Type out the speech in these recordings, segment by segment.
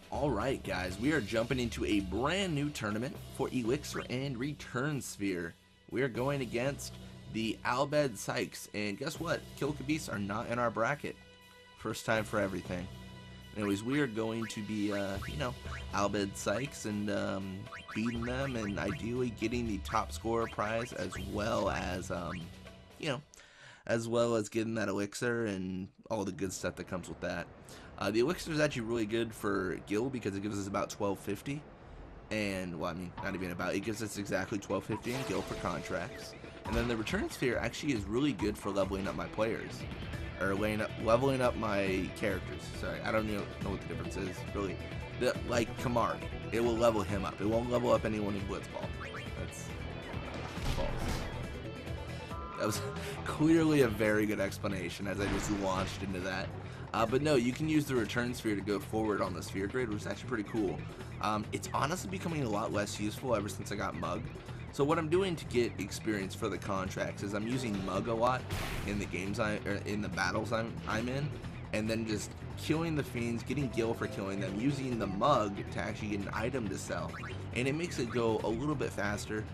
Alright guys, we are jumping into a brand new tournament for Elixir and Return Sphere. We are going against the Bhed Psyches, and guess what? Kilika Beasts are not in our bracket. First time for everything. Anyways, we are going to be, Bhed Psyches and beating them and ideally getting the top scorer prize as well as, getting that elixir and all the good stuff that comes with that. The elixir is actually really good for Gil because it gives us about 1250, and well, I mean, not even about. It gives us exactly 1250 in Gil for contracts, and then the return sphere actually is really good for leveling up my players, or leveling up my characters. Sorry, I don't know what the difference is really. Like Kamari, it will level him up. It won't level up anyone in Blitzball. That's false. That was clearly a very good explanation as I just launched into that. But no, you can use the return sphere to go forward on the sphere grid, which is actually pretty cool. It's honestly becoming a lot less useful ever since I got Mug. So what I'm doing to get experience for the contracts is I'm using Mug a lot in the games in the battles I'm in, and then just killing the fiends, getting Gil for killing them, using the Mug to actually get an item to sell, and it makes it go a little bit faster.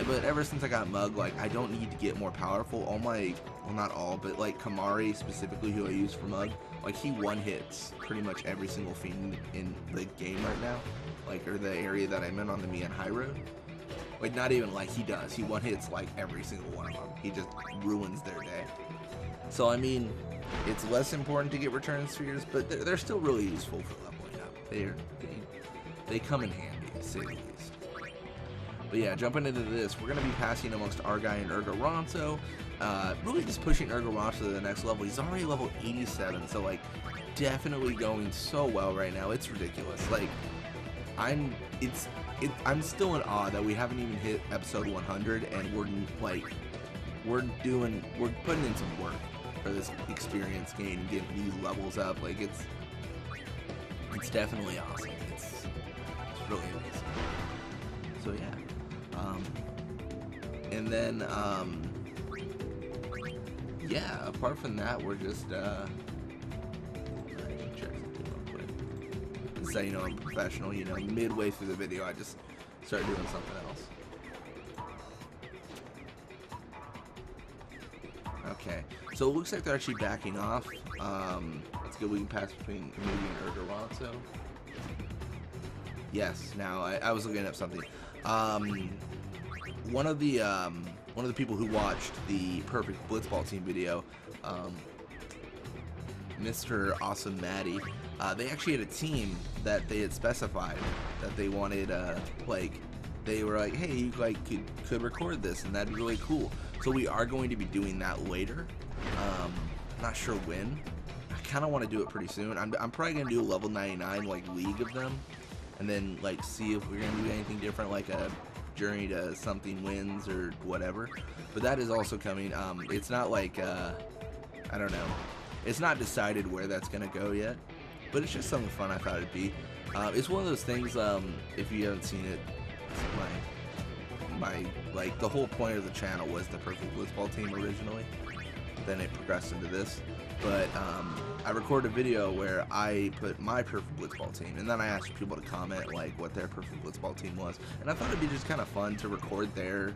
But ever since I got Mug, like, I don't need to get more powerful. All my, well, not all, but like Kamari specifically, who I use for Mug, like, he one-hits pretty much every single fiend in the game right now, like, or the area that I'm in on the Mian High Road. Like, not even like he does. He one-hits like every single one of them. He just ruins their day. So I mean, it's less important to get return spheres, but they're still really useful for leveling up. They come in handy, to say the least. But yeah, jumping into this, we're going to be passing amongst our guy and Ronso. Really just pushing Ronso to the next level. He's already level 87, so like definitely going so well right now. It's ridiculous. Like I'm still in awe that we haven't even hit episode 100, and we're putting in some work for this experience gain and getting these levels up. Like it's definitely awesome. It's really amazing. So yeah. And then, yeah, apart from that, we're just, check something real quick. So, you know, I'm professional, you know, midway through the video, I just start doing something else. Okay, so it looks like they're actually backing off. Let's go, we can pass between maybe and Ronso. Yes, now, I was looking up something. One of the people who watched the Perfect Blitzball team video, Mr. Awesome Maddie, they actually had a team that they had specified that they wanted, like, they were like, hey, you like could record this, and that'd be really cool. So we are going to be doing that later. Not sure when. I kind of want to do it pretty soon. I'm probably gonna do a level 99 like league of them, and then like see if we're gonna do anything different, like a journey to something wins or whatever. But that is also coming. It's not like I don't know, it's not decided where that's gonna go yet, but it's just something fun I thought it'd be. It's one of those things, if you haven't seen it, my like the whole point of the channel was the Perfect Blitzball team originally, then it progressed into this. But I recorded a video where I put my Perfect Blitzball team, and then I asked people to comment like what their Perfect Blitzball team was, and I thought it'd be just kind of fun to record their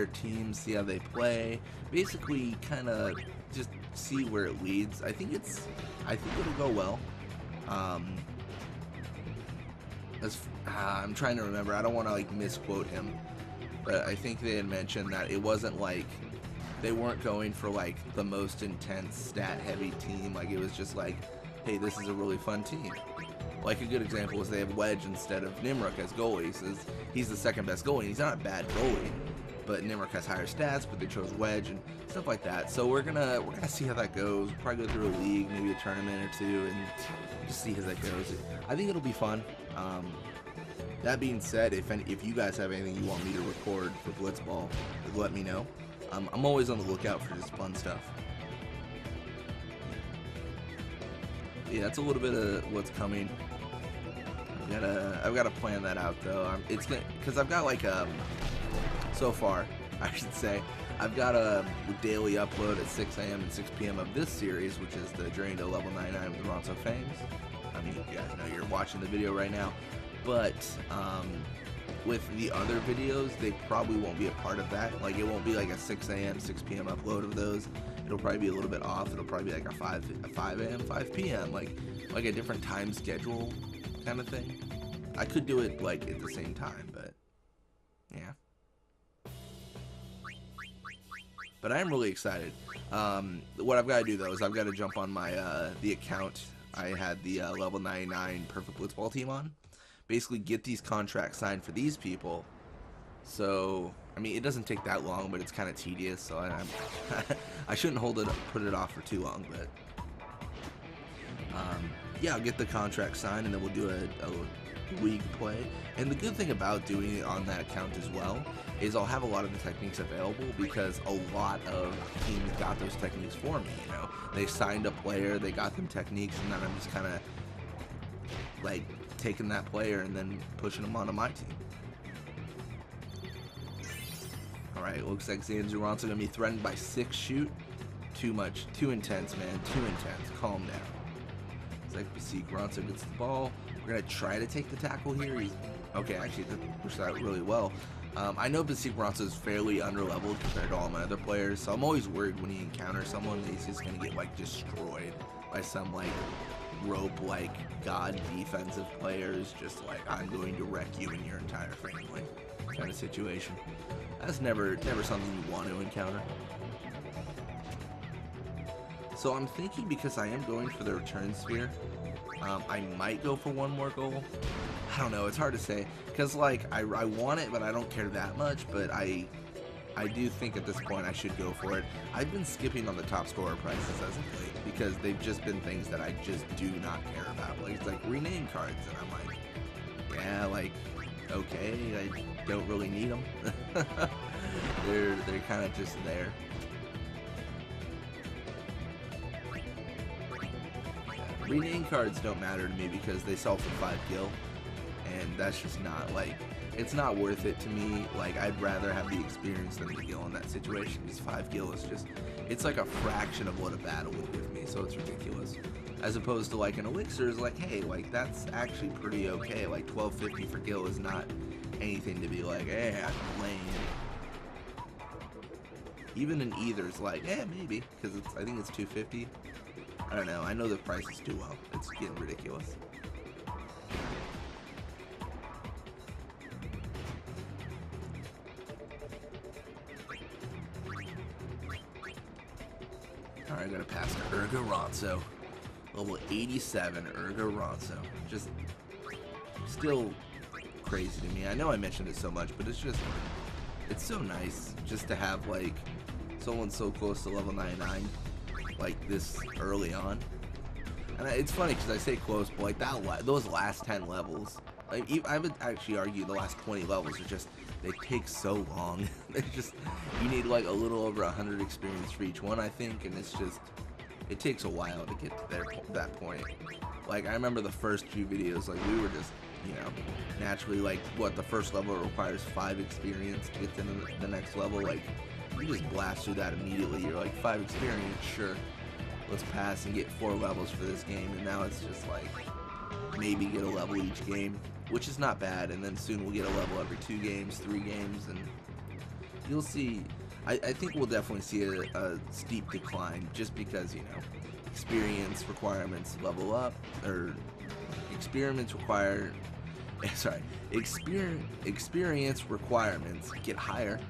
teams, see how they play, basically kind of just see where it leads. I think it'll go well. I'm trying to remember. I don't want to like misquote him, but I think they had mentioned that it wasn't like they weren't going for like the most intense stat heavy team. Like it was just like, hey, this is a really fun team. Like a good example is they have Wedge instead of Nimruk as goalies. He's the second best goalie. He's not a bad goalie, but Nimruk has higher stats, but they chose Wedge and stuff like that. So we're gonna see how that goes. We'll probably go through a league, maybe a tournament or two, and just see how that goes. I think it'll be fun. That being said, if you guys have anything you want me to record for Blitzball, let me know. I'm always on the lookout for just fun stuff. Yeah, that's a little bit of what's coming. I've got to plan that out though. It's gonna, because I've got like so far I should say, I've got a daily upload at 6 a.m. and 6 p.m. of this series, which is the Journey to Level 99 with Ronso Fangs. I mean, you guys know you're watching the video right now, but with the other videos, they probably won't be a part of that. Like, it won't be like a 6 a.m., 6 p.m. upload of those. It'll probably be a little bit off. It'll probably be like a 5 a.m., 5 p.m., like a different time schedule kind of thing. I could do it like at the same time, but yeah. But I am really excited. What I've got to do though is I've got to jump on my the account I had the level 99 perfect Blitzball team on. Basically get these contracts signed for these people. So I mean, it doesn't take that long, but it's kind of tedious. So I shouldn't put it off for too long. But yeah, I'll get the contract signed, and then we'll do a league play. And the good thing about doing it on that account as well is I'll have a lot of the techniques available, because a lot of teams got those techniques for me. You know, they signed a player, they got them techniques, and then I'm just kind of like taking that player and then pushing them onto my team. Alright, looks like Zams and Ronso gonna be threatened by 6 shoot. Too much, too intense, man, too intense. Calm down. It's like Psyche, Ronso gets the ball. We're gonna try to take the tackle here. He's okay, actually pushed that really well. I know Psyche Ronso is fairly underleveled compared to all my other players, so I'm always worried when he encounters someone that he's just gonna get like destroyed by some like rope like god defensive players, just like, I'm going to wreck you and your entire family kind of situation. That's never something you want to encounter. So I'm thinking, because I am going for the return sphere, I might go for one more goal. I don't know, it's hard to say, because like I want it, but I don't care that much. But I do think at this point I should go for it. I've been skipping on the top scorer prices as of late, because they've just been things that I just do not care about. Like, it's like rename cards, and I'm like, yeah, like, okay, I don't really need them. they're kind of just there. Yeah, rename cards don't matter to me because they sell for 5 gil, and that's just not like, it's not worth it to me. Like, I'd rather have the experience than the gil in that situation, because 5 gil is just, it's like a fraction of what a battle would give me, so it's ridiculous. As opposed to like an elixir is like, hey, like that's actually pretty okay. Like 1250 for gil is not anything to be like, hey, I'm lame. Even an either is like, yeah, maybe, because I think it's 250. I don't know. I know the price is too low. It's getting ridiculous. Alright, I gotta pass to Ronso. Level 87, Ronso. Just still crazy to me. I know I mentioned it so much, but it's so nice just to have like someone so close to level 99 like this early on. And it's funny because I say close, but like those last 10 levels, like I would actually argue the last 20 levels are just, they take so long. They just, you need like a little over 100 experience for each one, I think, and it's just, it takes a while to get to that point. Like, I remember the first few videos, like, we were just, you know, naturally, like, what, the first level requires 5 experience to get to the next level. Like, you just blast through that immediately. You're like, 5 experience, sure, let's pass and get 4 levels for this game. And now it's just like, maybe get a level each game, which is not bad. And then soon we'll get a level every 2 games, 3 games, and you'll see. I think we'll definitely see a steep decline, just because, you know, experience requirements level up, or experience requirements get higher,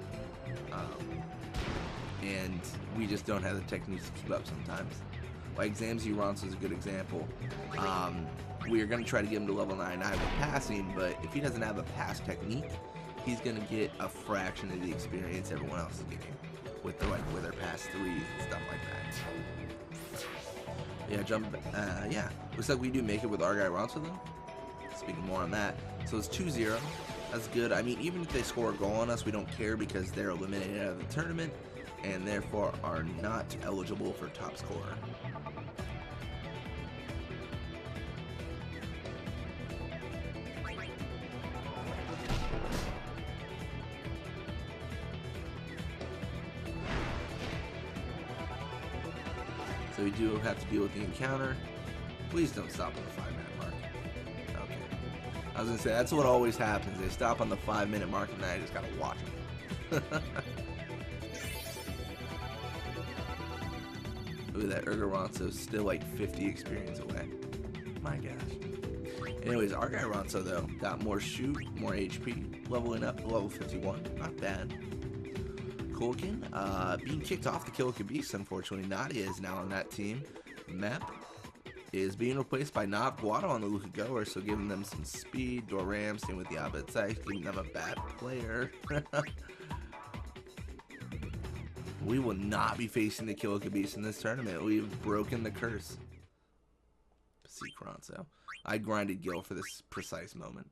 and we just don't have the techniques to keep up sometimes. Like Zamzy Ronso is a good example. We are going to try to get him to level 99 with passing, but if he doesn't have the pass technique, he's going to get a fraction of the experience everyone else is getting with their pass threes and stuff like that. Yeah, looks like we do make it with our guy Ronso though. Speaking more on that, so it's 2-0. That's good. I mean, even if they score a goal on us, we don't care, because they're eliminated out of the tournament and therefore are not eligible for top scorer. So we do have to deal with the encounter. Please don't stop on the 5-minute mark. Okay. I was going to say, that's what always happens. They stop on the 5-minute mark, and then I just got to watch them. Look at that. Ronso's still like 50 experience away. My gosh. Anyways, our guy Ronso, though, got more shoot, more HP, leveling up to level 51. Not bad. Kulkin, being kicked off the Kilika Beasts, unfortunately. Nadia is now on that team. Mep is being replaced by Nav Guado on the Luka Goer, so giving them some speed. Doram staying with the Bhed Psyches, giving them a bad player. We will not be facing the Kilika Beasts in this tournament. We've broken the curse. See Ronso. I grinded Gil for this precise moment.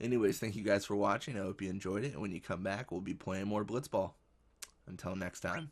Anyways, thank you guys for watching. I hope you enjoyed it. And when you come back, we'll be playing more Blitzball. Until next time.